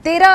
13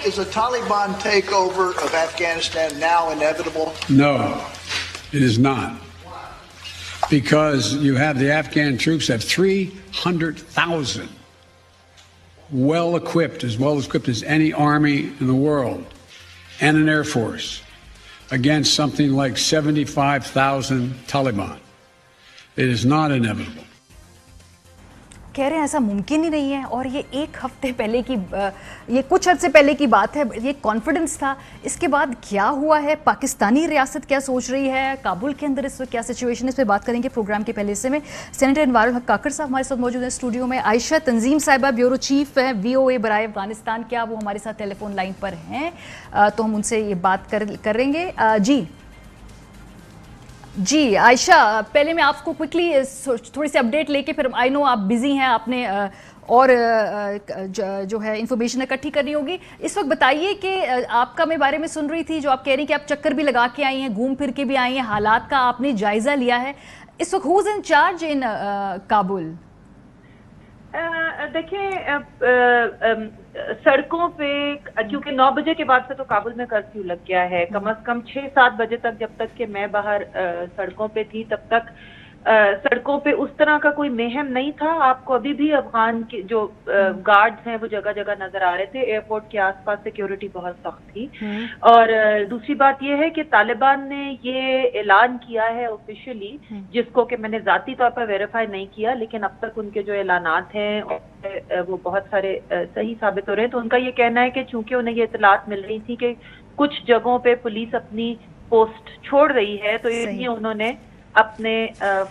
Is a Taliban takeover of Afghanistan now inevitable? No, it is not. Because you have the Afghan troops have 300,000 well equipped as any army in the world and an air force against something like 75,000 Taliban. It is not inevitable. کہہ رہے ہیں ایسا ممکن ہی نہیں ہے، اور یہ ایک ہفتے پہلے کی یہ کچھ عرصے پہلے کی بات ہے، یہ کانفیڈنس تھا. اس کے بعد کیا ہوا ہے؟ پاکستانی ریاست کیا سوچ رہی ہے؟ کابل کے اندر اس وقت کیا سچویشن ہے؟ اس پہ بات کریں گے پروگرام کے پہلے حصے میں. سینیٹر انوار الحق کاکڑ صاحب ہمارے ساتھ موجود ہیں اسٹوڈیو میں. عائشہ تنظیم صاحبہ بیورو چیف ہیں VOA برائے افغانستان، کیا وہ ہمارے ساتھ ٹیلی فون لائن پر ہیں؟ تو ہم ان سے یہ بات کریں گے. جی عائشہ، پہلے میں آپ کو کوئکلی تھوڑی سی اپڈیٹ لے کے، پھر آئی نو آپ بزی ہیں، آپ نے اور جو ہے انفارمیشن اکٹھی کرنی ہوگی. اس وقت بتائیے کہ آپ کا میں بارے میں سن رہی تھی جو آپ کہہ رہی کہ آپ چکر بھی لگا کے آئی ہیں، گھوم پھر کے بھی آئی ہیں، حالات کا آپ نے جائزہ لیا ہے. اس وقت ہوز ان چارج ان کابل؟ دیکھیں، سڑکوں پہ کیونکہ 9 بجے کے بعد سے تو کابل میں کرفیو لگ گیا ہے، کم از کم 6-7 بجے تک جب تک کہ میں باہر سڑکوں پہ تھی تب تک سڑکوں پہ اس طرح کا کوئی مہم نہیں تھا. آپ کو ابھی بھی افغان کے جو گارڈز ہیں وہ جگہ جگہ نظر آ رہے تھے. ایئرپورٹ کے آس پاس سیکیورٹی بہت سخت تھی. اور دوسری بات یہ ہے کہ طالبان نے یہ اعلان کیا ہے آفیشیلی، جس کو کہ میں نے ذاتی طور پر ویریفائی نہیں کیا، لیکن اب تک ان کے جو اعلانات ہیں وہ بہت سارے صحیح ثابت ہو رہے ہیں. تو ان کا یہ کہنا ہے کہ چونکہ انہیں یہ اطلاعات مل رہی تھی کہ کچھ جگہوں پہ پولیس اپنی پوسٹ چھوڑ رہی ہے، تو اس لیے انہوں نے اپنے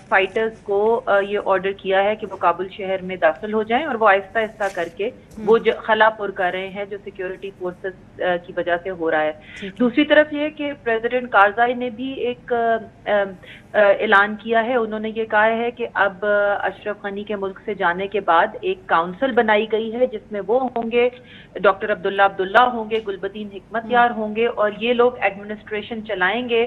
فائٹرز کو یہ آرڈر کیا ہے کہ وہ کابل شہر میں داخل ہو جائیں، اور وہ آہستہ آہستہ کر کے وہ خلا پر کر رہے ہیں جو سیکیورٹی فورسز کی وجہ سے ہو رہا ہے. دوسری طرف یہ کہ پریزیڈنٹ کارزائی نے بھی ایک اعلان کیا ہے. انہوں نے یہ کہا ہے کہ اب اشرف غنی کے ملک سے جانے کے بعد ایک کاؤنسل بنائی گئی ہے جس میں وہ ہوں گے، ڈاکٹر عبداللہ ہوں گے، گلبدین حکمت یار ہوں گے، اور یہ لوگ ایڈمنسٹریشن چلائیں گے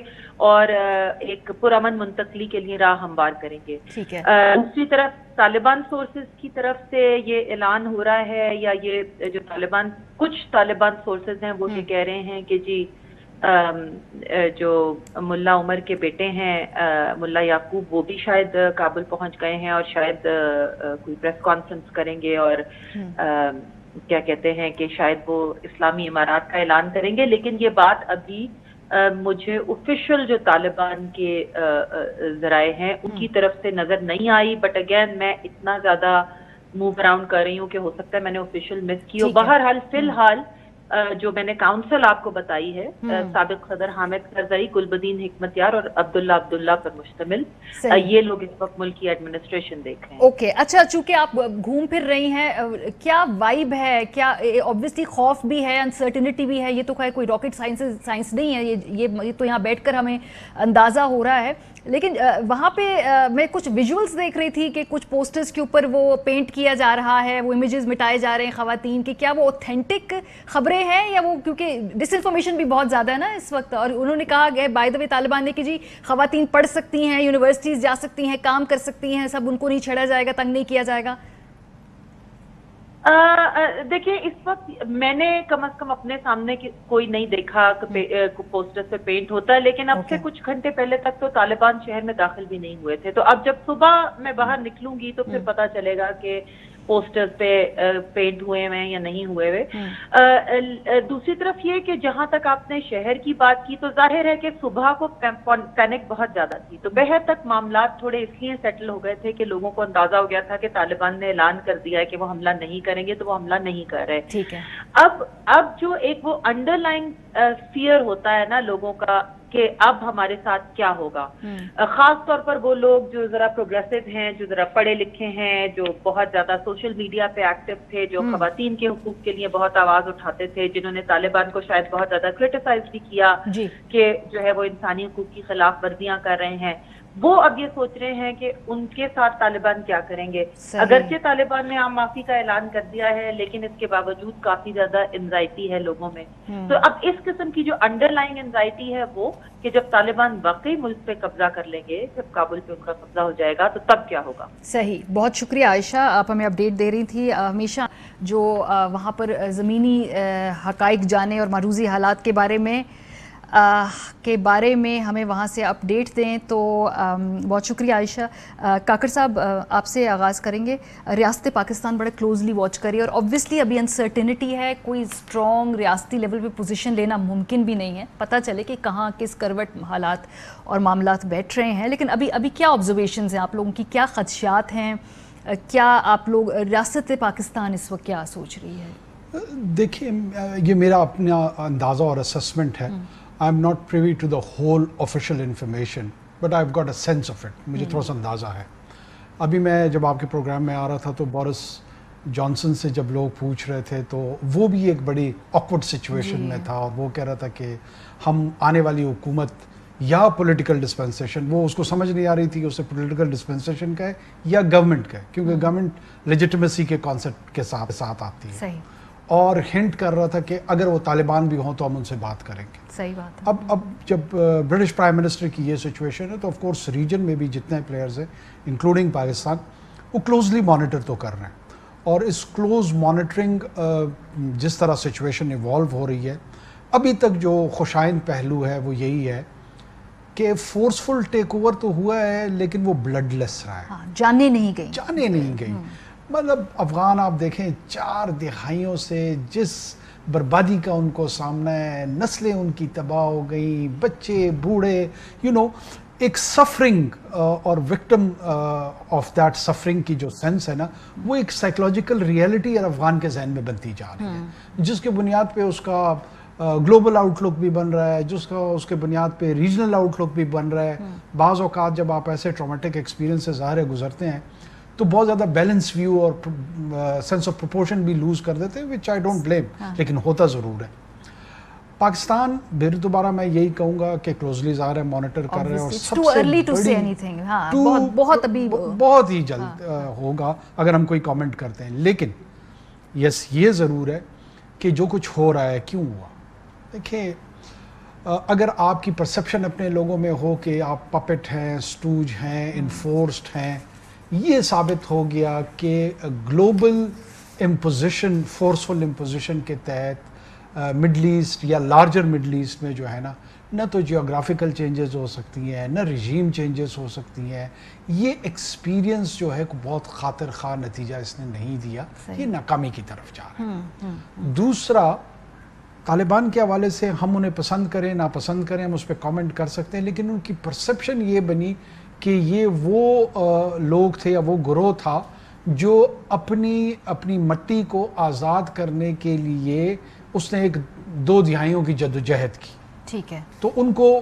اور ایک پرامن منتقلی کے لیے راہ ہموار کریں گے. دوسری طرف طالبان سورسز کی طرف سے یہ اعلان ہو رہا ہے، یا یہ جو کچھ طالبان سورسز ہیں وہ یہ کہہ رہے ہیں کہ جی جو ملا عمر کے بیٹے ہیں ملا یعقوب، وہ بھی شاید کابل پہنچ گئے ہیں اور شاید کوئی پریس کانفرنس کریں گے، اور کیا کہتے ہیں کہ شاید وہ اسلامی امارات کا اعلان کریں گے. لیکن یہ بات ابھی مجھے آفیشیل جو طالبان کے ذرائع ہیں ان کی طرف سے نظر نہیں آئی. بٹ اگین میں اتنا زیادہ موو اراؤنڈ کر رہی ہوں کہ ہو سکتا ہے میں نے آفیشیل مس کی ہو. بہرحال فی الحال جو میں نے کاؤنسل آپ کو بتائی ہے، سابق صدر حامد کرزئی، گلبدین حکمت یار اور عبداللہ پر مشتمل، یہ لوگ اس وقت ملک کی ایڈمنسٹریشن دیکھ رہے ہیں. اوکے، اچھا، چونکہ آپ گھوم پھر رہی ہیں، کیا وائب ہے؟ کیا obviously خوف بھی ہے، انسرٹنٹی بھی ہے، یہ تو کوئی راکٹ سائنس نہیں ہے، یہ تو یہاں بیٹھ کر ہمیں اندازہ ہو رہا ہے. لیکن وہاں پہ میں کچھ ویژولز دیکھ رہی تھی کہ کچھ پوسٹرز کے اوپر وہ پینٹ کیا جا رہا ہے، وہ امیجز مٹائے جا رہے ہیں خواتین کے. کیا وہ اوتھینٹک خبریں ہیں، یا وہ کیونکہ ڈس انفارمیشن بھی بہت زیادہ ہے نا اس وقت؟ اور انہوں نے کہا گیا بائی دا وے طالبان نے کہ جی خواتین پڑھ سکتی ہیں، یونیورسٹیز جا سکتی ہیں، کام کر سکتی ہیں، سب ان کو نہیں چھیڑا جائے گا، تنگ نہیں کیا جائے گا. دیکھیں، اس وقت میں نے کم از کم اپنے سامنے کوئی نہیں دیکھا پوسٹر سے پینٹ ہوتا ہے، لیکن اب سے کچھ گھنٹے پہلے تک تو طالبان شہر میں داخل بھی نہیں ہوئے تھے. تو اب جب صبح میں باہر نکلوں گی تو پھر پتہ چلے گا کہ پوسٹرز پہ پینٹ ہوئے ہیں یا نہیں ہوئے ہوئے. دوسری طرف یہ کہ جہاں تک آپ نے شہر کی بات کی، تو ظاہر ہے کہ صبح کو پینک بہت زیادہ تھی. دوپہر تک معاملات تھوڑے اس لیے سیٹل ہو گئے تھے کہ لوگوں کو اندازہ ہو گیا تھا کہ طالبان نے اعلان کر دیا ہے کہ وہ حملہ نہیں کریں گے، تو وہ حملہ نہیں کر رہے. ٹھیک ہے. اب جو ایک وہ انڈر لائن فیئر ہوتا ہے نا لوگوں کا کہ اب ہمارے ساتھ کیا ہوگا، خاص طور پر وہ لوگ جو ذرا پروگریسو ہیں، جو ذرا پڑھے لکھے ہیں، جو بہت زیادہ سوشل میڈیا پہ ایکٹیو تھے، جو خواتین کے حقوق کے لیے بہت آواز اٹھاتے تھے، جنہوں نے طالبان کو شاید بہت زیادہ کرٹیسائز بھی کیا کہ جو ہے وہ انسانی حقوق کی خلاف ورزیاں کر رہے ہیں، وہ اب یہ سوچ رہے ہیں کہ ان کے ساتھ طالبان کیا کریں گے. اگرچہ طالبان نے عام معافی کا اعلان کر دیا ہے، لیکن اس کے باوجود کافی زیادہ انزائٹی ہے لوگوں میں. تو اب اس قسم کی جو انڈر لائن انزائٹی ہے وہ کہ جب طالبان واقعی ملک پہ قبضہ کر لیں گے، جب کابل پہ ان کا قبضہ ہو جائے گا، تو تب کیا ہوگا. صحیح، بہت شکریہ عائشہ، آپ ہمیں اپڈیٹ دے رہی تھی. ہمیشہ جو وہاں پر زمینی حقائق جانے اور معروضی حالات کے بارے میں کے بارے میں ہمیں وہاں سے اپڈیٹ دیں. تو بہت شکریہ عائشہ. کاکڑ صاحب آپ سے آغاز کریں گے. ریاست پاکستان بڑے کلوزلی واچ کری اور آبویسلی ابھی انسرٹینٹی ہے, کوئی اسٹرانگ ریاستی لیول پہ پوزیشن لینا ممکن بھی نہیں ہے, پتہ چلے کہ کہاں کس کروٹ حالات اور معاملات بیٹھ رہے ہیں. لیکن ابھی کیا آبزرویشنز ہیں آپ لوگوں کی, کیا خدشات ہیں, کیا آپ لوگ ریاست پاکستان اس وقت کیا سوچ رہی ہے؟ دیکھیے یہ میرا اپنا اندازہ اور اسسمنٹ ہے. I am not privy to the whole official information but I have got a sense of it. مجھے تھوڑا سا اندازہ ہے. ابھی میں جب آپ کے پروگرام میں آ رہا تھا تو بورس جانسن سے جب لوگ پوچھ رہے تھے تو وہ بھی ایک بڑی آکورڈ سچویشن میں تھا, اور وہ کہہ رہا تھا کہ ہم آنے والی حکومت یا پولیٹیکل ڈسپنسیشن, وہ اس کو سمجھ نہیں آ رہی تھی کہ اسے پولیٹیکل ڈسپنسیشن کا ہے یا گورنمنٹ کا ہے, کیونکہ گورنمنٹ لیجیٹمیسی کے کانسیپٹ کے ساتھ آتی ہے. صحیح. اور ہنٹ کر رہا تھا کہ اگر وہ طالبان بھی ہوں تو ہم ان سے بات کریں گے. صحیح بات ہے. اب جب برٹش پرائم منسٹر کی یہ سچویشن ہے تو آف کورس ریجن میں بھی جتنے پلیئرز ہیں انکلوڈنگ پاکستان وہ کلوزلی مانیٹر تو کر رہے ہیں. اور اس کلوز مانیٹرنگ جس طرح سچویشن ایوالو ہو رہی ہے, ابھی تک جو خوشائند پہلو ہے وہ یہی ہے کہ فورسفل ٹیک اوور تو ہوا ہے لیکن وہ بلڈ لیس رہا ہے. جانے نہیں گئی. مطلب افغان آپ دیکھیں 4 دہائیوں سے جس بربادی کا ان کو سامنا ہے, نسلیں ان کی تباہ ہو گئی, بچے بوڑھے, ایک سفرنگ اور وکٹم آف دیٹ سفرنگ کی جو سینس ہے نا, وہ ایک سائیکولوجیکل ریئلٹی افغان کے ذہن میں بنتی جا رہی ہے, جس کے بنیاد پہ اس کا گلوبل آؤٹ لک بھی بن رہا ہے, اس کے بنیاد پہ ریجنل آؤٹ لک بھی بن رہا ہے. بعض اوقات جب آپ ایسے ٹرامیٹک ایکسپیرینس سے ظاہر گزرتے ہیں تو بہت زیادہ بیلنس ویو اور سینس آف پروپورشن بھی لوز کر دیتے ہیں, وچ آئی ڈونٹ بلیم, لیکن ہوتا ضرور ہے. پاکستان پھر دوبارہ میں یہی کہوں گا کہ کلوزلی ظاہر ہے مانیٹر کر رہے ہیں, اور سب سے بہت ہی جلد ہوگا اگر ہم کوئی کامنٹ کرتے ہیں. لیکن یس یہ ضرور ہے کہ جو کچھ ہو رہا ہے کیوں ہوا. دیکھیں اگر آپ کی پرسپشن اپنے لوگوں میں ہو کہ آپ پپٹ ہیں, اسٹوج ہیں, انفورسڈ ہیں, یہ ثابت ہو گیا کہ گلوبل امپوزیشن, فورسفل امپوزیشن کے تحت مڈل ایسٹ یا لارجر مڈل ایسٹ میں جو ہے نا, نہ تو جیوگرافیکل چینجز ہو سکتی ہیں, نہ رجیم چینجز ہو سکتی ہیں. یہ ایکسپیرینس جو ہے بہت خاطر خواہ نتیجہ اس نے نہیں دیا, یہ ناکامی کی طرف جا رہا ہے. دوسرا, طالبان کے حوالے سے ہم انہیں پسند کریں ناپسند کریں, ہم اس پہ کامنٹ کر سکتے ہیں, لیکن ان کی پرسپشن یہ بنی کہ یہ وہ لوگ تھے یا وہ گروہ تھا جو اپنی مٹی کو آزاد کرنے کے لیے اس نے 2 دہائیوں کی جدوجہد کی. ٹھیک ہے. تو ان کو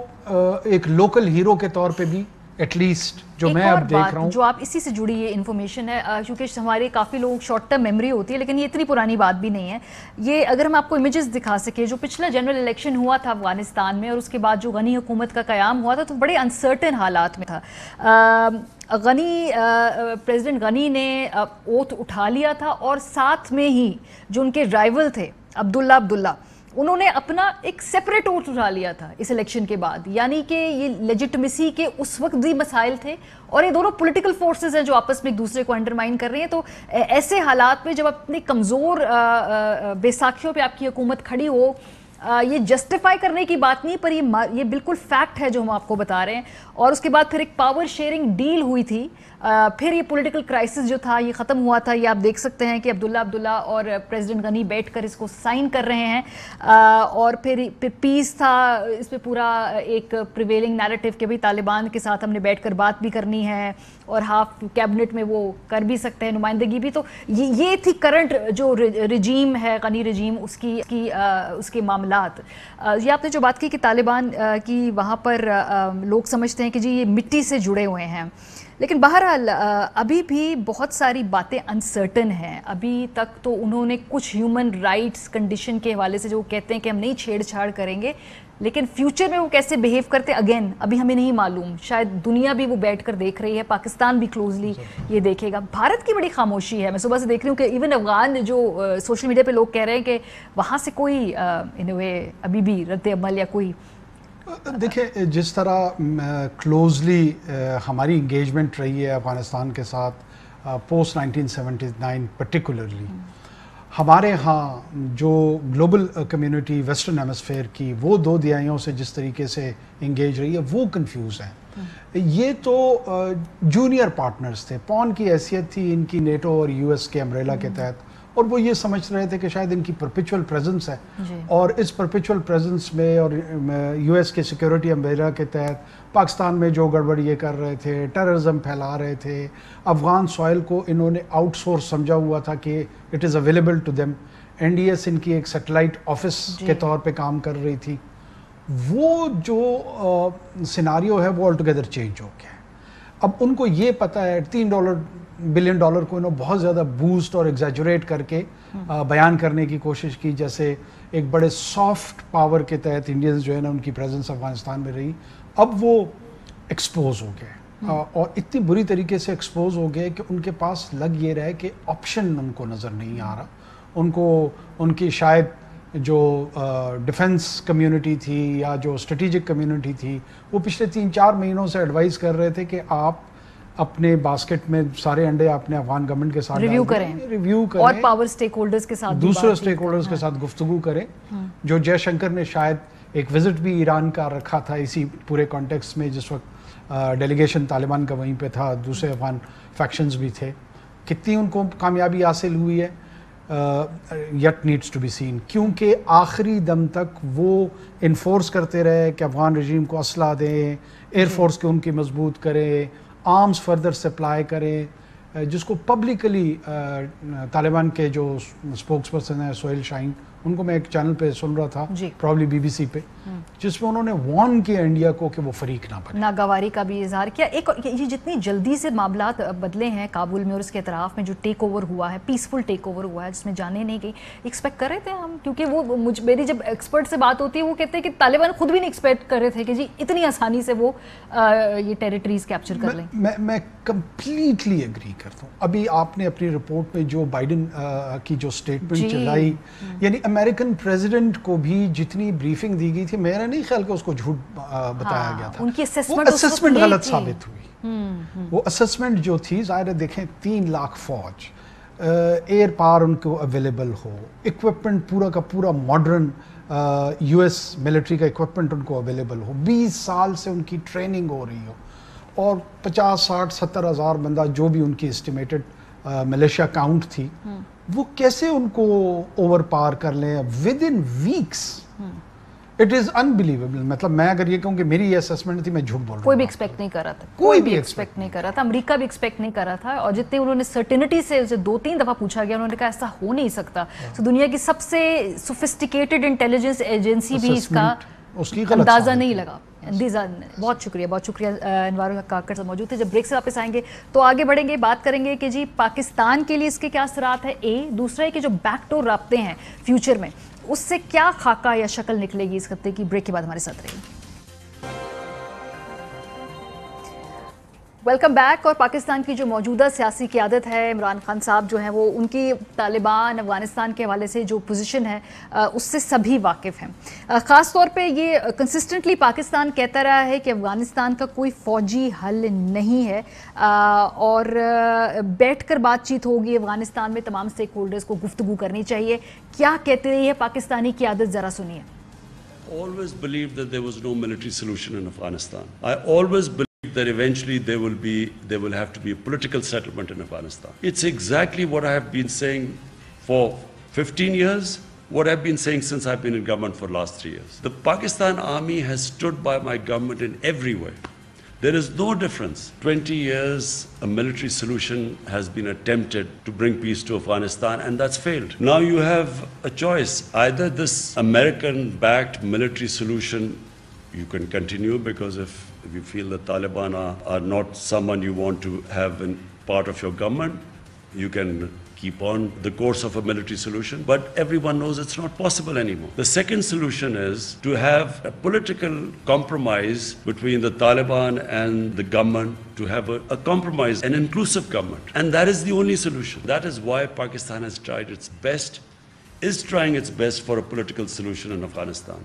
ایک لوکل ہیرو کے طور پہ بھی ایٹ لیسٹ جو میں اب دیکھ رہا ہوں, جو آپ اسی سے جڑی یہ انفارمیشن ہے, کیونکہ ہمارے کافی لوگ شارٹ ٹرم میموری ہوتی ہے لیکن یہ اتنی پرانی بات بھی نہیں ہے. یہ اگر ہم آپ کو امیجز دکھا سکے, جو پچھلا جنرل الیکشن ہوا تھا افغانستان میں اور اس کے بعد جو غنی حکومت کا قیام ہوا تھا تو بڑے انسرٹن حالات میں تھا. پریزیڈنٹ غنی نے اوتھ اٹھا لیا تھا اور ساتھ میں ہی جو ان کے رائیول تھے عبداللہ انہوں نے اپنا ایک سیپریٹ اوٹ اٹھا لیا تھا اس الیکشن کے بعد. یعنی کہ یہ لیجٹمیسی کے اس وقت بھی مسائل تھے اور یہ دونوں پولیٹیکل فورسز ہیں جو آپس میں ایک دوسرے کو انڈرمائن کر رہے ہیں. تو ایسے حالات میں جب اپنی کمزور بیساکھیوں پہ آپ کی حکومت کھڑی ہو, یہ جسٹیفائی کرنے کی بات نہیں, پر یہ بالکل فیکٹ ہے جو ہم آپ کو بتا رہے ہیں. اور اس کے بعد پھر ایک پاور شیئرنگ ڈیل ہوئی تھی, پھر یہ پولیٹیکل کرائسس جو تھا یہ ختم ہوا تھا. یہ آپ دیکھ سکتے ہیں کہ عبداللہ اور پریزیڈنٹ غنی بیٹھ کر اس کو سائن کر رہے ہیں, اور پھر پیس تھا. اس پہ پورا ایک پریویلنگ نیریٹو کہ بھئی طالبان کے ساتھ ہم نے بیٹھ کر بات بھی کرنی ہے اور ہاف کیبنٹ میں وہ کر بھی سکتے ہیں نمائندگی بھی. تو یہ تھی کرنٹ جو رجیم ہے, غنی رجیم, اس کے معاملات. یہ آپ نے جو بات کی کہ طالبان کی وہاں پر لوگ سمجھتے ہیں کہ جی یہ مٹی سے جڑے ہوئے ہیں, لیکن بہرحال ابھی بھی بہت ساری باتیں انسرٹن ہیں. ابھی تک تو انہوں نے کچھ ہیومن رائٹس کنڈیشن کے حوالے سے جو کہتے ہیں کہ ہم نہیں چھیڑ چھاڑ کریں گے, لیکن فیوچر میں وہ کیسے بیہیو کرتے اگین ابھی ہمیں نہیں معلوم. شاید دنیا بھی وہ بیٹھ کر دیکھ رہی ہے, پاکستان بھی کلوزلی یہ دیکھے گا. بھارت کی بڑی خاموشی ہے. میں صبح سے دیکھ رہی ہوں کہ ایون افغان جو سوشل میڈیا پہ لوگ کہہ رہے ہیں کہ وہاں سے کوئی ان وے ابھی بھی رد عمل یا کوئی. دیکھیں جس طرح کلوزلی ہماری انگیجمنٹ رہی ہے افغانستان کے ساتھ پوسٹ 1979 پرٹیکولرلی, ہمارے ہاں جو گلوبل کمیونٹی ویسٹرن ہیمسفیئر کی وہ 2 دہائیوں سے جس طریقے سے انگیج رہی ہے وہ کنفیوز ہیں. یہ تو جونیئر پارٹنرز تھے, پون کی حیثیت تھی ان کی نیٹو اور یو ایس کے امبریلا کے تحت, اور وہ یہ سمجھ رہے تھے کہ شاید ان کی پرپیچول پریزنس ہے, اور اس پرپیچول پریزنس میں اور یو ایس کے سیکیورٹی امبریلا کے تحت پاکستان میں جو گڑبڑ یہ کر رہے تھے, ٹیررزم پھیلا رہے تھے, افغان سوائل کو انہوں نے آؤٹ سورس سمجھا ہوا تھا کہ it is available to them. N D S ان کی ایک سیٹلائٹ آفس کے طور پہ کام کر رہی تھی. وہ جو سیناریو ہے وہ آل ٹوگیدر چینج ہو گیا ہے. اب ان کو یہ پتہ ہے $3 بلین کو انہوں بہت زیادہ بوسٹ اور ایگزیجوریٹ کر کے بیان کرنے کی کوشش کی, جیسے ایک بڑے سافٹ پاور کے تحت انڈینز جو ہے نا ان کی پریزنس افغانستان میں رہی. اب وہ ایکسپوز ہو گئے, اور اتنی بری طریقے سے ایکسپوز ہو گئے کہ ان کے پاس لگ یہ رہا ہے کہ آپشن ان کو نظر نہیں آ رہا. ان کو ان کی شاید جو ڈیفنس کمیونٹی تھی یا جو اسٹریٹجک کمیونٹی تھی وہ پچھلے 3-4 مہینوں سے ایڈوائز کر رہے تھے کہ آپ اپنے باسکٹ میں سارے انڈے اپنے افغان گورنمنٹ کے ساتھ ریویو کریں اور پاور سٹیک ہولڈرز کے ساتھ دوسرے سٹیک ہولڈرز کے ساتھ گفتگو کریں. جو جے شنکر نے شاید ایک وزٹ بھی ایران کا رکھا تھا اسی پورے کانٹیکسٹ میں, جس وقت ڈیلیگیشن طالبان کا وہیں پہ تھا, دوسرے افغان فیکشنز بھی تھے. کتنی ان کو کامیابی حاصل ہوئی ہے yet needs to be seen, کیونکہ آخری دم تک وہ انفورس کرتے رہے کہ افغان رژیم کو اسلحہ دیں, ایئر فورس کو ان کی مضبوط کریں, آرمز فردر سپلائی کریں, جس کو پبلکلی طالبان کے جو اسپوکس پرسن ہیں سہیل شاہین, ان کو میں ایک چینل پہ سن رہا تھا پرابلی بی بی سی پہ, جس میں انہوں نے وارن کیا انڈیا کو کہ وہ فریق نہ بنے, ناگواری کا بھی اظہار کیا. ایک یہ جتنی جلدی سے معاملات بدلے ہیں کابل میں اور اس کے اطراف میں جو ٹیک اوور ہوا ہے, پیسفل ٹیک اوور ہوا ہے جس میں جانے نہیں گئی, ایکسپیکٹ کر رہے تھے ہم؟ کیونکہ وہ میری جب ایکسپرٹ سے بات ہوتی ہے وہ کہتے ہیں کہ طالبان خود بھی نہیں ایکسپیکٹ کر رہے تھے کہ جی اتنی آسانی سے وہ یہ ٹیریٹریز کیپچر کر لیں. میں کمپلیٹلی ایگری کرتا ہوں. ابھی آپ نے اپنی رپورٹ میں جو بائیڈن کی جو اسٹیٹمنٹ چلائی, یعنی امریکن پریزیڈنٹ کو بھی جتنی بریفنگ دی گئی تھی, میرا نہیں خیال کہ اس کو جھوٹ بتایا گیا تھا. ان کی وہ اسسمنٹ غلط ثابت ہوئی. وہ اسسمنٹ جو تھی, ظاہر ہے دیکھیں 3 لاکھ فوج, ایئر پاور ان کو اویلیبل ہو, اکوپمنٹ پورا کا پورا ماڈرن یو ایس ملٹری کا اکوپمنٹ ان کو اویلیبل ہو, 20 سال سے ان کی ٹریننگ ہو رہی ہو, اور 50-60-70 ہزار بندہ جو بھی ان کی اسٹیمیٹڈ ملیشیا کاؤنٹ تھی, وہ کیسے ان کو اوور پار کر لیں within weeks. It is unbelievable. مطلب میں اگر یہ کہوں کہ میری یہ اسسمنٹ تھی, میں جھوٹ بول رہا ہوں. کوئی بھی ایکسپیکٹ نہیں کر رہا تھا, کوئی بھی ایکسپیکٹ نہیں کر رہا تھا, امریکہ بھی ایکسپیکٹ نہیں کر رہا تھا, اور جتنے انہوں نے سرٹینٹی سے اسے 2-3 دفعہ پوچھا گیا, انہوں نے کہا ایسا ہو نہیں سکتا. تو دنیا کی سب سے سوفسٹیکیٹڈ انٹیلیجنس ایجنسی بھی اس کا اندازہ نہیں لگا. بہت شکریہ انوار الحق کاکڑ صاحب موجود تھے. جب بریک سے واپس آئیں گے تو آگے بڑھیں گے, بات کریں گے کہ جی پاکستان کے لیے اس کے کیا اثرات ہیں, دوسرا ہے کہ جو بیک ڈور رابطے ہیں فیوچر میں, اس سے کیا خاکہ یا شکل نکلے گی اس خطے کی. بریک کے بعد ہمارے ساتھ رہیے. Welcome back. اور پاکستان کی جو موجودہ سیاسی قیادت ہے, عمران خان صاحب جو ہیں, وہ ان کی طالبان افغانستان کے حوالے سے جو پوزیشن ہے اس سے سبھی واقف ہیں. خاص طور پہ یہ کنسسٹنٹلی پاکستان کہتا رہا ہے کہ افغانستان کا کوئی فوجی حل نہیں ہے, اور بیٹھ کر بات چیت ہوگی افغانستان میں, تمام اسٹیک ہولڈرز کو گفتگو کرنی چاہیے. کیا کہتے رہی ہے پاکستانی قیادت, ذرا سنیے. always believed that there was no military solution in Afghanistan. I always believed that eventually there will have to be a political settlement in Afghanistan. It's exactly what I have been saying for 15 years, what I've been saying since I've been in government for the last 3 years. The Pakistan army has stood by my government in every way. There is no difference. 20 years a military solution has been attempted to bring peace to Afghanistan, and that's failed. Now you have a choice. Either this American-backed military solution you can continue, because if you feel the Taliban are not someone you want to have in part of your government, you can keep on the course of a military solution, but everyone knows it's not possible anymore. The second solution is to have a political compromise between the Taliban and the government, to have a compromise, an inclusive government, and that is the only solution. That is why Pakistan has tried its best, is trying its best for a political solution in Afghanistan.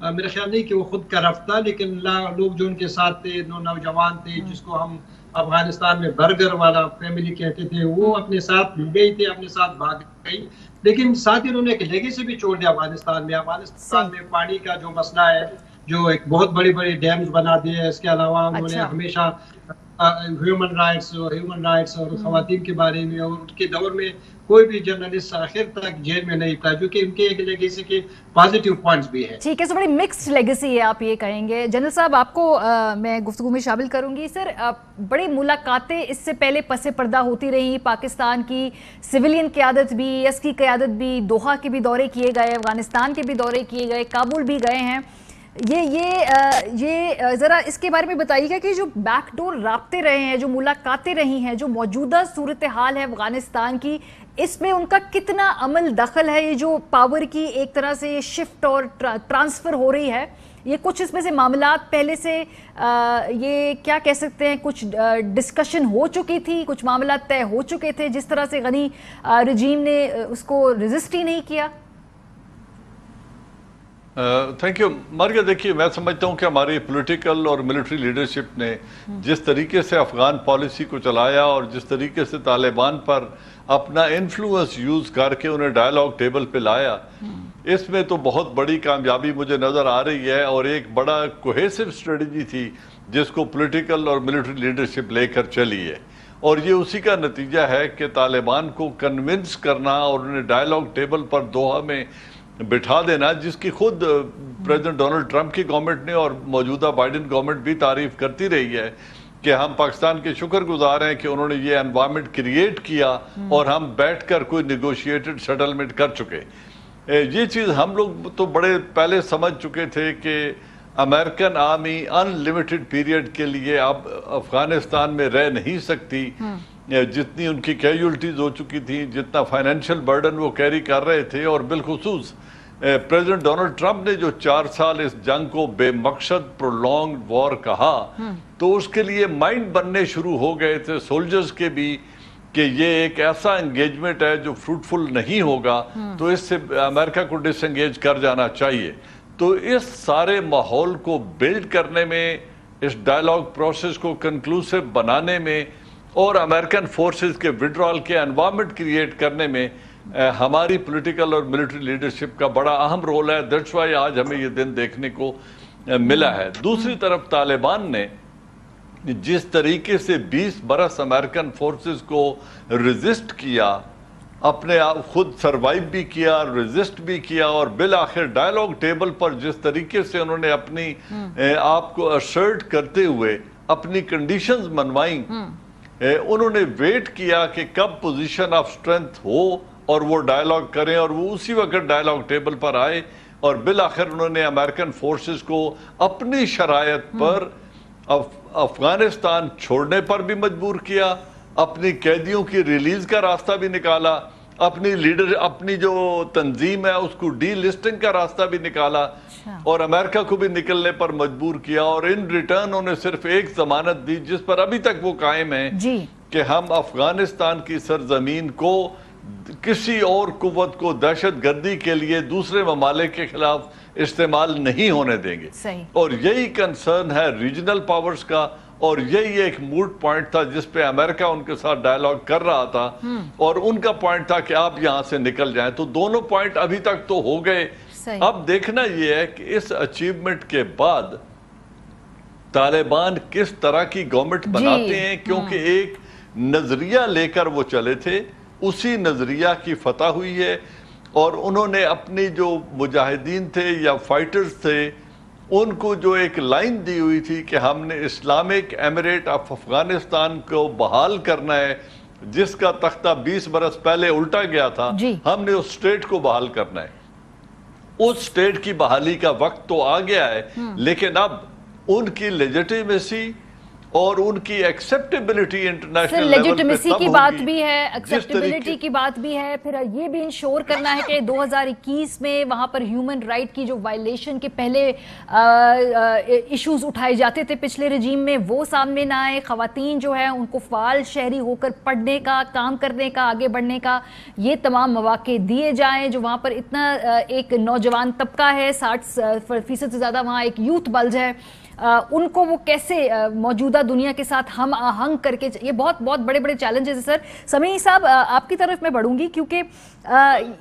میرا خیال نہیں کہ وہ خود corrupt تھا، لیکن لوگ جو ان کے ساتھ تھے، نوجوان تھے جس کو ہم افغانستان میں برگر والا فیملی کہتے تھے، وہ اپنے ساتھ گئی تھے، اپنے ساتھ بھاگ گئی، لیکن ساتھ ہی انہوں نے ایک لیگیسی بھی چھوڑ دیا افغانستان میں۔ افغانستان میں پانی کا جو مسئلہ ہے، جو ایک بہت بڑی بڑی ڈیمز بنا دیے، اس کے علاوہ انہوں نے ہمیشہ ہیومن رائٹس اور خواتین کے بارے میں، اور ان کے دور میں کوئی بھی جرنلسٹ آخر تک جیل میں نہیں تھا، جو کہ ان کے ایک لیگیسی کے پازیٹیو پوائنٹس بھی ہیں۔ ٹھیک ہے، سو بڑی مکسڈ لیگیسی ہے آپ یہ کہیں گے۔ جنرل صاحب آپ کو میں گفتگو میں شامل کروں گی۔ سر بڑی ملاقاتیں اس سے پہلے پس پردہ ہوتی رہی، پاکستان کی سویلین قیادت بھی، ایس کی قیادت بھی، دوحہ کے بھی دورے کیے گئے، افغانستان کے بھی دورے کیے گئے، کابل بھی گئے ہیں۔ یہ ذرا اس کے بارے میں بتائیے گا کہ جو بیک ڈور رابطے رہے ہیں، جو ملاقاتیں رہی ہیں، جو موجودہ صورتحال ہے افغانستان کی، اس میں ان کا کتنا عمل دخل ہے؟ یہ جو پاور کی ایک طرح سے شفٹ اور ٹرانسفر ہو رہی ہے، یہ کچھ اس میں سے معاملات پہلے سے یہ کیا کہہ سکتے ہیں، کچھ ڈسکشن ہو چکی تھی، کچھ معاملات طے ہو چکے تھے جس طرح سے غنی رجیم نے اس کو ریزسٹ ہی نہیں کیا؟ تھینک یو ماریا۔ دیکھیے، میں سمجھتا ہوں کہ ہماری پولیٹیکل اور ملٹری لیڈرشپ نے جس طریقے سے افغان پالیسی کو چلایا اور جس طریقے سے طالبان پر اپنا انفلوئنس یوز کر کے انہیں ڈائیلاگ ٹیبل پہ لایا، اس میں تو بہت بڑی کامیابی مجھے نظر آ رہی ہے، اور ایک بڑا کوہیسو اسٹریٹجی تھی جس کو پولیٹیکل اور ملٹری لیڈرشپ لے کر چلی ہے، اور یہ اسی کا نتیجہ ہے کہ طالبان کو کنونس کرنا اور انہیں ڈائیلاگ ٹیبل پر دوحہ میں بٹھا دینا، جس کی خود پریزیڈنٹ ڈونلڈ ٹرمپ کی گورنمنٹ نے اور موجودہ بائیڈن گورنمنٹ بھی تعریف کرتی رہی ہے کہ ہم پاکستان کے شکر گزار ہیں کہ انہوں نے یہ انوائرمنٹ کریٹ کیا اور ہم بیٹھ کر کوئی نیگوشیٹڈ سیٹلمنٹ کر چکے۔ یہ چیز ہم لوگ تو بڑے پہلے سمجھ چکے تھے کہ امریکن آرمی ان لمیٹڈ پیریڈ کے لیے اب افغانستان میں رہ نہیں سکتی، جتنی ان کی کیجولٹیز ہو چکی تھیں، جتنا فائنینشیل برڈن وہ کیری کر رہے تھے، اور بالخصوص پریزیڈنٹ ڈونلڈ ٹرمپ نے جو 4 سال اس جنگ کو بے مقصد پرولونگڈ وار کہا، تو اس کے لیے مائنڈ بننے شروع ہو گئے تھے سولجرز کے بھی کہ یہ ایک ایسا انگیجمنٹ ہے جو فروٹفل نہیں ہوگا، تو اس سے امریکہ کو ڈس انگیج کر جانا چاہیے۔ تو اس سارے ماحول کو بلڈ کرنے میں، اس ڈائیلاگ پروسیس کو کنکلوسیو بنانے میں، اور امریکن فورسز کے وڈرال کے انوائرمنٹ کریٹ کرنے میں ہماری پولیٹیکل اور ملٹری لیڈرشپ کا بڑا اہم رول ہے۔ دیٹس وائی آج ہمیں یہ دن دیکھنے کو ملا ہے۔ دوسری طرف طالبان نے جس طریقے سے 20 برس امریکن فورسز کو ریزسٹ کیا، اپنے خود سروائیو بھی کیا، ریزسٹ بھی کیا، اور بالآخر ڈائیلاگ ٹیبل پر جس طریقے سے انہوں نے اپنی آپ کو اسرٹ کرتے ہوئے اپنی کنڈیشنز منوائیں، انہوں نے ویٹ کیا کہ کب پوزیشن آف سٹرینتھ ہو اور وہ ڈائیلاگ کریں، اور وہ اسی وقت ڈائیلاگ ٹیبل پر آئے، اور بالآخر انہوں نے امریکن فورسز کو اپنی شرائط پر افغانستان چھوڑنے پر بھی مجبور کیا، اپنی قیدیوں کی ریلیز کا راستہ بھی نکالا، اپنی جو تنظیم ہے اس کو ڈی لسٹنگ کا راستہ بھی نکالا، اور امریکہ کو بھی نکلنے پر مجبور کیا، اور ان ریٹرن انہیں صرف ایک ضمانت دی جس پر ابھی تک وہ قائم ہیں کہ ہم افغانستان کی سرزمین کو کسی اور قوت کو دہشت گردی کے لیے دوسرے ممالک کے خلاف استعمال نہیں ہونے دیں گے۔ اور یہی کنسرن ہے ریجنل پاورز کا، اور یہی ایک موڈ پوائنٹ تھا جس پہ امریکہ ان کے ساتھ ڈائیلاگ کر رہا تھا، اور ان کا پوائنٹ تھا کہ آپ یہاں سے نکل جائیں۔ تو دونوں پوائنٹ ابھی تک تو ہو گئے۔ اب دیکھنا یہ ہے کہ اس اچیومنٹ کے بعد طالبان کس طرح کی گورنمنٹ بناتے ہیں، کیونکہ ایک نظریہ لے کر وہ چلے تھے، اسی نظریہ کی فتح ہوئی ہے، اور انہوں نے اپنی جو مجاہدین تھے یا فائٹرز تھے ان کو جو ایک لائن دی ہوئی تھی کہ ہم نے اسلامک ایمریٹ آف افغانستان کو بحال کرنا ہے، جس کا تختہ 20 برس پہلے الٹا گیا تھا، ہم نے اس سٹیٹ کو بحال کرنا ہے۔ اس سٹیٹ کی بحالی کا وقت تو آ گیا ہے، لیکن اب ان کی لیجیٹیمیسی اور ان کی ایکسیپٹیبلٹی انٹرنیشنل لیول پہ لیجیٹمیسی کی تب بات ہوگی بھی ہے, ایکسیپٹیبلٹی کی بات بھی ہے, پھر یہ بھی انشور کرنا ہے کہ 2021 میں وہاں پر ہیومن رائٹ کی جو وائلیشن کے پہلے ایشوز اٹھائے جاتے تھے پچھلے رجیم میں وہ سامنے نہ آئے, خواتین جو ہے ان کو فعال شہری ہو کر پڑھنے کا, کام کرنے کا, آگے بڑھنے کا یہ تمام مواقع دیے جائیں. جو وہاں پر اتنا ایک نوجوان طبقہ ہے, 60% سے زیادہ وہاں ایک یوتھ بلج ہے, ان کو وہ کیسے موجودہ دنیا کے ساتھ ہم آہنگ کر کے, یہ بہت بہت بڑے بڑے چیلنجز ہیں. سر سمیع صاحب آپ کی طرف میں بڑھوں گی کیونکہ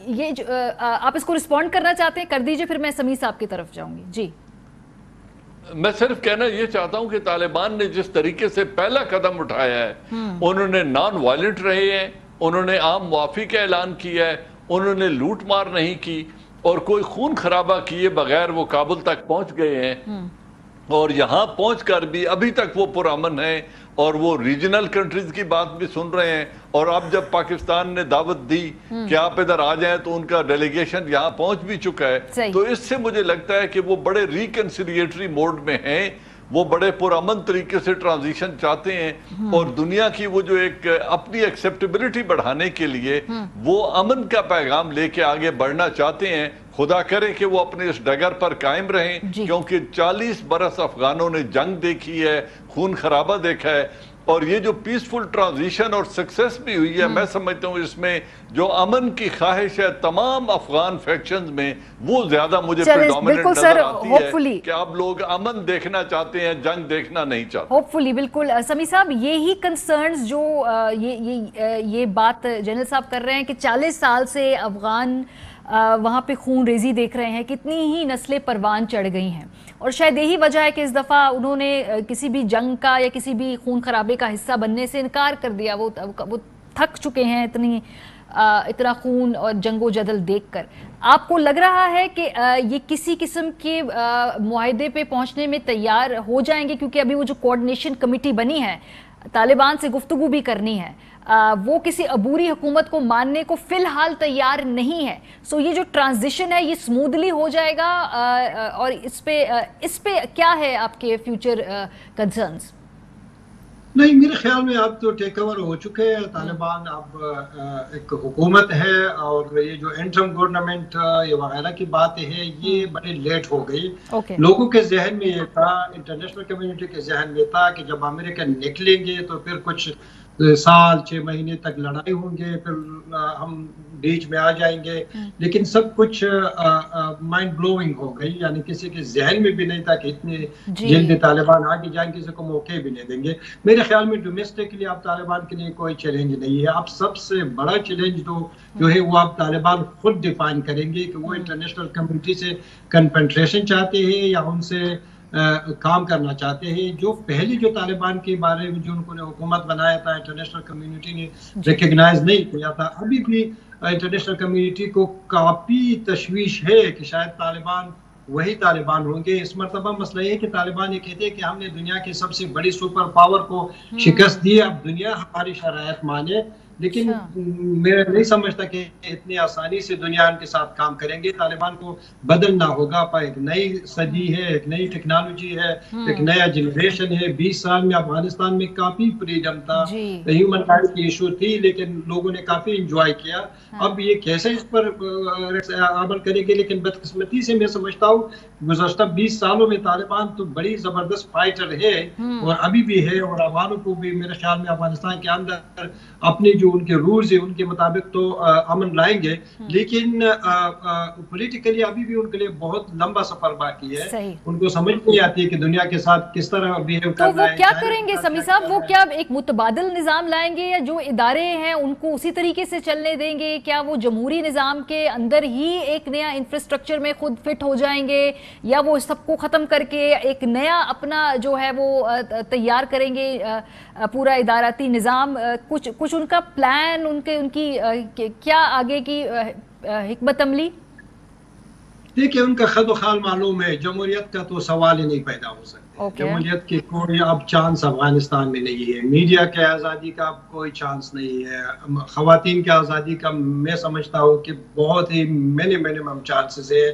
یہ آپ اس کو رسپونڈ کرنا چاہتے ہیں, کر دیجئے, پھر میں سمیع صاحب کی طرف جاؤں گی. جی میں صرف کہنا یہ چاہتا ہوں کہ طالبان نے جس طریقے سے پہلا قدم اٹھایا ہے, انہوں نے نان وائلنٹ رہے ہیں, انہوں نے عام معافی کا اعلان کیا ہے, انہوں نے لوٹ مار نہیں کی اور کوئی خون خرابہ کیے بغیر وہ کابل تک پہنچ گئے ہیں, اور یہاں پہنچ کر بھی ابھی تک وہ پرامن ہیں اور وہ ریجنل کنٹریز کی بات بھی سن رہے ہیں. اور اب جب پاکستان نے دعوت دی کہ آپ ادھر آ جائیں تو ان کا ڈیلیگیشن یہاں پہنچ بھی چکا ہے. تو اس سے مجھے لگتا ہے کہ وہ بڑے ریکنسیلیٹری موڈ میں ہیں, وہ بڑے پرامن طریقے سے ٹرانزیشن چاہتے ہیں, اور دنیا کی وہ جو ایک اپنی ایکسیپٹیبلٹی بڑھانے کے لیے وہ امن کا پیغام لے کے آگے بڑھنا چاہتے ہیں. خدا کرے کہ وہ اپنے اس ڈگر پر قائم رہیں, کیونکہ 40 برس افغانوں نے جنگ دیکھی ہے, خون خرابہ دیکھا ہے, اور یہ جو پیسفل ٹرانزیشن اور سکسیس بھی ہوئی ہے, میں سمجھتا ہوں اس میں جو امن کی خواہش ہے تمام افغان فیکشنز میں وہ زیادہ مجھے پریڈومیننٹ نظر آتی ہے کہ اب لوگ امن دیکھنا چاہتے ہیں, جنگ دیکھنا نہیں چاہتے. ہوپفلی بالکل. سمیع صاحب یہی کنسرنز جو یہ بات جنرل صاحب کر رہے ہیں کہ 40 سال سے افغان وہاں پہ خون ریزی دیکھ رہے ہیں, کتنی ہی نسلیں پروان چڑھ گئی ہیں, اور شاید یہی وجہ ہے کہ اس دفعہ انہوں نے کسی بھی جنگ کا یا کسی بھی خون خرابے کا حصہ بننے سے انکار کر دیا. وہ تھک چکے ہیں اتنا خون اور جنگ و جدل دیکھ کر. آپ کو لگ رہا ہے کہ یہ کسی قسم کے معاہدے پہ پہنچنے میں تیار ہو جائیں گے, کیونکہ ابھی وہ جو کوارڈینیشن کمیٹی بنی ہے, طالبان سے گفتگو بھی کرنی ہے, وہ کسی عبوری حکومت کو ماننے کو فی الحال تیار نہیں ہے. سو یہ جو ٹرانزیشن ہے یہ سموتھلی ہو جائے گا, اور اس پہ کیا ہے آپ کے فیوچر کنسرنز؟ نہیں, میرے خیال میں اب تو ٹیک اوور ہو چکے ہیں طالبان, اب ایک حکومت ہے, اور یہ جو انٹرم گورنمنٹ یہ وغیرہ کی بات ہے یہ بڑی لیٹ ہو گئی. لوگوں کے ذہن میں یہ تھا, انٹرنیشنل کمیونٹی کے ذہن میں تھا کہ جب امریکہ نکلیں گے تو پھر کچھ سال 6 مہینے تک لڑائی ہوں گے, پھر ہم بیچ میں آ جائیں گے, لیکن سب کچھ مائنڈ بلوئنگ ہو گئی. یعنی کسی کے ذہن میں بھی نہیں تھا کہ اتنے جلدی طالبان آگے جائیں, کسی کو موقع بھی نہیں دیں گے. میرے خیال میں ڈومیسٹکلی اب طالبان کے لیے کوئی چیلنج نہیں ہے. اب سب سے بڑا چیلنج جو ہے وہ اب طالبان خود ڈیفائن کریں گے کہ وہ انٹرنیشنل کمیونٹی سے کنفنٹریشن چاہتے ہیں یا ان سے کام کرنا چاہتے ہیں. جو پہلی جو طالبان کے بارے میں جو ان کو نے حکومت بنایا تھا انٹرنیشنل کمیونٹی نے ریکگنائز نہیں کیا تھا. ابھی بھی انٹرنیشنل کمیونٹی کو کافی تشویش ہے کہ شاید طالبان وہی طالبان ہوں گے. اس مرتبہ مسئلہ یہ ہے کہ طالبان یہ کہتے ہیں کہ ہم نے دنیا کی سب سے بڑی سپر پاور کو شکست دی, اب دنیا ہماری شرائط مانے, لیکن میں نہیں سمجھتا کہ اتنی آسانی سے دنیا ان کے ساتھ کام کریں گے. طالبان کو بدلنا ہوگا, ایک نئی صدی ہے, ایک نئی ٹیکنالوجی ہے, ایک نیا جنریشن ہے. 20 سال میں افغانستان میں کافی فریڈم تھا, ہیومن رائٹ کی ایشو تھی, لیکن لوگوں نے کافی انجوائے کیا. اب یہ کیسے اس پر عمل کریں گے, لیکن بدقسمتی سے میں سمجھتا ہوں گزشتہ 20 سالوں میں طالبان تو بڑی زبردست فائٹر ہے اور ابھی بھی ہے, اور عواموں کو بھی میرے خیال میں افغانستان کے اندر اپنے جو ان کے رولز ہیں ان کے مطابق تو امن لائیں گے, لیکن پولیٹیکلی ابھی بھی ان کے لیے بہت لمبا سفر باقی ہے. ان کو سمجھ نہیں آتی ہے کہ دنیا کے ساتھ کس طرح بیہیو کرنا ہے. تو وہ کیا کریں گے سمیع صاحب, وہ کیا ایک متبادل نظام لائیں گے, یا جو ادارے ہیں ان کو اسی طریقے سے چلنے دیں گے؟ کیا وہ جمہوری نظام کے اندر ہی ایک نیا انفراسٹرکچر میں خود فٹ ہو جائیں گے, یا وہ سب کو ختم کر کے ایک نیا اپنا جو ہے وہ تیار کریں گے پورا اداراتی نظام؟ کچھ ان کا پلان, ان کی کیا آگے کی حکمت عملی؟ دیکھیں, ان کا خد و خال معلوم ہے. جمہوریت کا تو سوال ہی نہیں پیدا ہو سکتا. جمہوریت کی کوئی اب چانس افغانستان میں نہیں ہے. میڈیا کے آزادی کا اب کوئی چانس نہیں ہے. خواتین کی آزادی کا میں سمجھتا ہوں کہ بہت ہی منیمم چانسز ہے.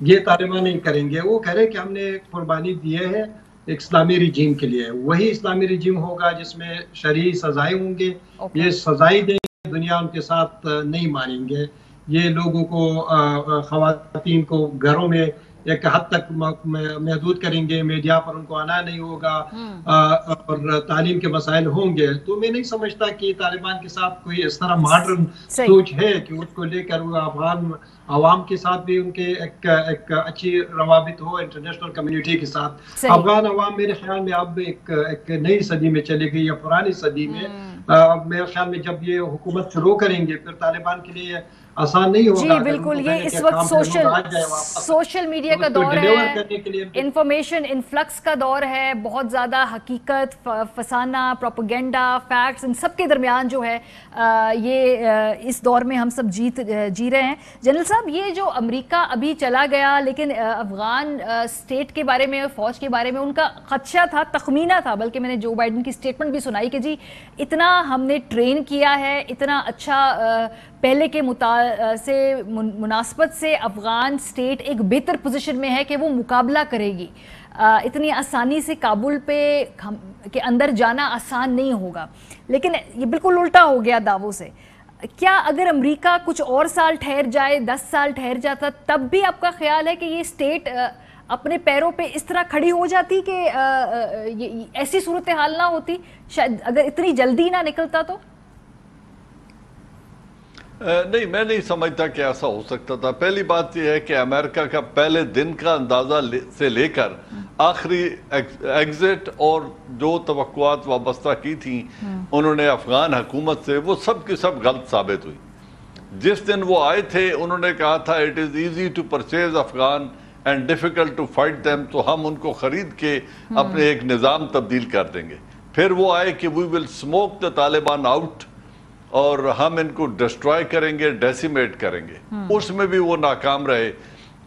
یہ طالبان نہیں کریں گے. وہ کہہ رہے کہ ہم نے قربانی دی ہے, ایک اسلامی رجیم کے لیے. وہی اسلامی رجیم ہوگا جس میں شرعی سزائیں ہوں گے. یہ سزائیں دیں گے, دنیا ان کے ساتھ نہیں مانیں گے. یہ لوگوں کو, خواتین کو گھروں میں ایک حد تک محدود کریں گے, میڈیا پر ان کو آنا نہیں ہوگا, اور تعلیم کے مسائل ہوں گے. تو میں نہیں سمجھتا کہ طالبان کے ساتھ کوئی اس طرح ماڈرن سوچ ہے کہ اس کو لے کر وہ افغان عوام کے ساتھ بھی ان کے ایک اچھی روابط ہو انٹرنیشنل کمیونٹی کے ساتھ. افغان عوام میرے خیال میں اب ایک نئی صدی میں چلے گئی یا پرانی صدی میں. میرے خیال میں جب یہ حکومت شروع کریں گے پھر طالبان کے لیے آسان نہیں ہوگا. جی بالکل, یہ اس وقت سوشل میڈیا کا دور ہے, انفارمیشن انفلکس کا دور ہے, بہت زیادہ حقیقت, فسانہ, پروپیگنڈا, فیکٹس, ان سب کے درمیان جو ہے یہ اس دور میں ہم سب جی رہے ہیں. جنرل صاحب, یہ جو امریکہ ابھی چلا گیا, لیکن افغان اسٹیٹ کے بارے میں, فوج کے بارے میں ان کا خدشہ تھا, تخمینہ تھا, بلکہ میں نے جو بائیڈن کی اسٹیٹمنٹ بھی سنائی کہ جی اتنا ہم نے ٹرین کیا ہے, اتنا اچھا پہلے کے مناسبت سے افغان اسٹیٹ ایک بہتر پوزیشن میں ہے کہ وہ مقابلہ کرے گی. اتنی آسانی سے کابل کے اندر جانا آسان نہیں ہوگا. لیکن یہ بالکل الٹا ہو گیا دعووں سے. کیا اگر امریکہ کچھ اور سال ٹھہر جائے, 10 سال ٹھہر جاتا, تب بھی آپ کا خیال ہے کہ یہ اسٹیٹ اپنے پیروں پہ اس طرح کھڑی ہو جاتی کہ ایسی صورتحال نہ ہوتی, شاید اگر اتنی جلدی نہ نکلتا تو؟ نہیں, میں نہیں سمجھتا کہ ایسا ہو سکتا تھا. پہلی بات یہ ہے کہ امریکہ کا پہلے دن کا اندازہ سے لے کر آخری ایگزٹ اور جو توقعات وابستہ کی تھیں انہوں نے افغان حکومت سے, وہ سب کی سب غلط ثابت ہوئی. جس دن وہ آئے تھے انہوں نے کہا تھا it is easy to purchase Afghan and difficult to fight them, تو ہم ان کو خرید کے اپنے ایک نظام تبدیل کر دیں گے. پھر وہ آئے کہ وی ول اسموک دا طالبان آؤٹ, اور ہم ان کو ڈسٹرائے کریں گے, ڈیسیمیٹ کریں گے. اس میں بھی وہ ناکام رہے.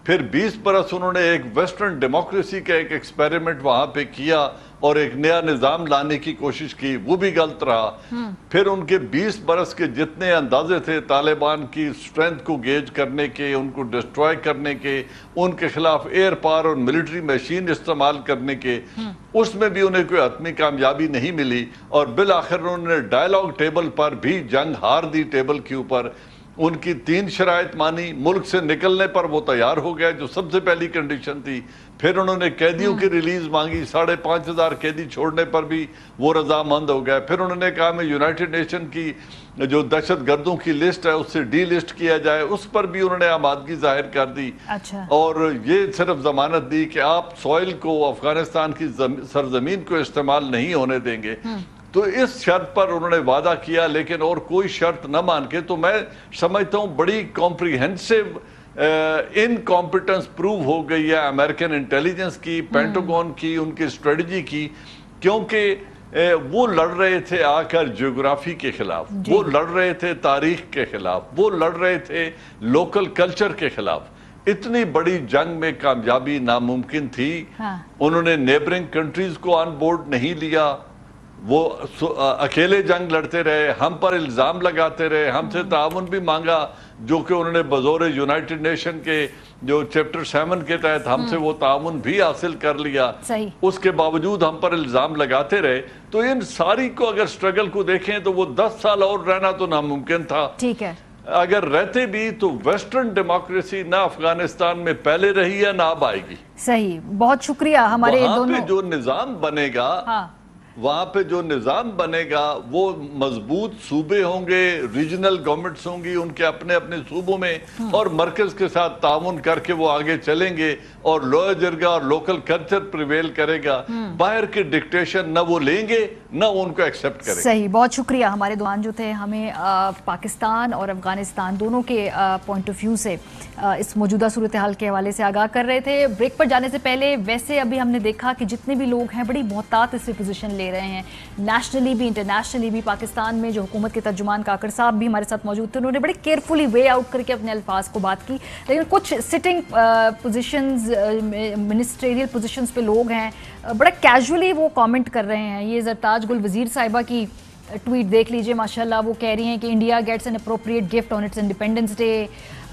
پھر 20 برس انہوں نے ایک ویسٹرن ڈیموکریسی کا ایک ایکسپیریمنٹ وہاں پہ کیا اور ایک نیا نظام لانے کی کوشش کی, وہ بھی غلط رہا. پھر ان کے 20 برس کے جتنے اندازے تھے طالبان کی اسٹرینتھ کو گیج کرنے کے, ان کو ڈسٹرائے کرنے کے, ان کے خلاف ایئر پاور اور ملٹری مشین استعمال کرنے کے, اس میں بھی انہیں کوئی حتمی کامیابی نہیں ملی. اور بالآخر انہوں نے ڈائیلاگ ٹیبل پر بھی جنگ ہار دی. ٹیبل کے اوپر ان کی 3 شرائط مانی. ملک سے نکلنے پر وہ تیار ہو گیا, جو سب سے پہلی کنڈیشن تھی. پھر انہوں نے قیدیوں کی ریلیز مانگی, 5,500 قیدی چھوڑنے پر بھی وہ رضامند ہو گئے. پھر انہوں نے کہا میں یونائٹڈ نیشن کی جو دہشت گردوں کی لسٹ ہے اس سے ڈی لسٹ کیا جائے, اس پر بھی انہوں نے آمادگی ظاہر کر دی. اور یہ صرف ضمانت دی کہ آپ سوئل کو, افغانستان کی سرزمین کو استعمال نہیں ہونے دیں گے. تو اس شرط پر انہوں نے وعدہ کیا, لیکن اور کوئی شرط نہ مان کے. تو میں سمجھتا ہوں بڑی کمپریہنسو انکمپیٹنس پروو ہو گئی ہے امریکن انٹیلیجنس کی, پینٹاگون کی, ان کی اسٹریٹجی کی, کیونکہ وہ لڑ رہے تھے آ کر جیوگرافی کے خلاف, وہ لڑ رہے تھے تاریخ کے خلاف, وہ لڑ رہے تھے لوکل کلچر کے خلاف. اتنی بڑی جنگ میں کامیابی ناممکن تھی. انہوں نے نیبرنگ کنٹریز کو آن بورڈ نہیں لیا, وہ اکیلے جنگ لڑتے رہے, ہم پر الزام لگاتے رہے, ہم سے تعاون بھی مانگا جو کہ انہوں نے بزور یونائٹڈ نیشن کے جو چیپٹر 7 کے تحت ہم سے وہ تعاون بھی حاصل کر لیا. اس کے باوجود ہم پر الزام لگاتے رہے. تو ان ساری کو اگر سٹرگل کو دیکھیں تو وہ 10 سال اور رہنا تو ناممکن تھا. ٹھیک ہے, اگر رہتے بھی تو ویسٹرن ڈیموکریسی نہ افغانستان میں پہلے رہی ہے نہ اب آئے گی. صحیح, بہت شکریہ. ہمارے وہاں پہ جو نظام بنے گا, وہاں پہ جو نظام بنے گا وہ مضبوط صوبے ہوں گے, ریجنل گورنمنٹس ہوں گی ان کے اپنے اپنے صوبوں میں, اور مرکز کے ساتھ تعاون کر کے وہ آگے چلیں گے, اور لویا جرگا اور لوکل کلچر پریویل کرے گا. باہر کے ڈکٹیشن نہ وہ لیں گے نہ ان کو ایکسپٹ کریں گے. صحیح, بہت شکریہ. ہمارے دوان جو تھے ہمیں پاکستان اور افغانستان دونوں کے پوائنٹ آف ویو سے اس موجودہ صورتحال کے حوالے سے آگاہ کر رہے تھے. بریک پر جانے سے پہلے ویسے ابھی ہم نے دیکھا کہ جتنے بھی لوگ ہیں بڑی محتاط اس سے پوزیشن لے رہے ہیں, نیشنلی بھی انٹرنیشنلی بھی. پاکستان میں جو حکومت کے ترجمان کاکڑ صاحب بھی ہمارے ساتھ موجود تھے, انہوں نے بڑے کیئرفلی وے آؤٹ کر کے اپنے الفاظ کو بات کی. لیکن کچھ سٹنگ پوزیشنز, منسٹریل پوزیشنز پہ لوگ ہیں, بڑا کیجولی وہ کامنٹ کر رہے ہیں. یہ زرتاج گل وزیر صاحبہ کی ٹویٹ دیکھ لیجئے, ماشاءاللہ وہ کہہ رہی ہیں کہ India gets an appropriate gift on its independence day.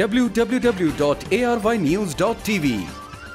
www.arYnews.tv।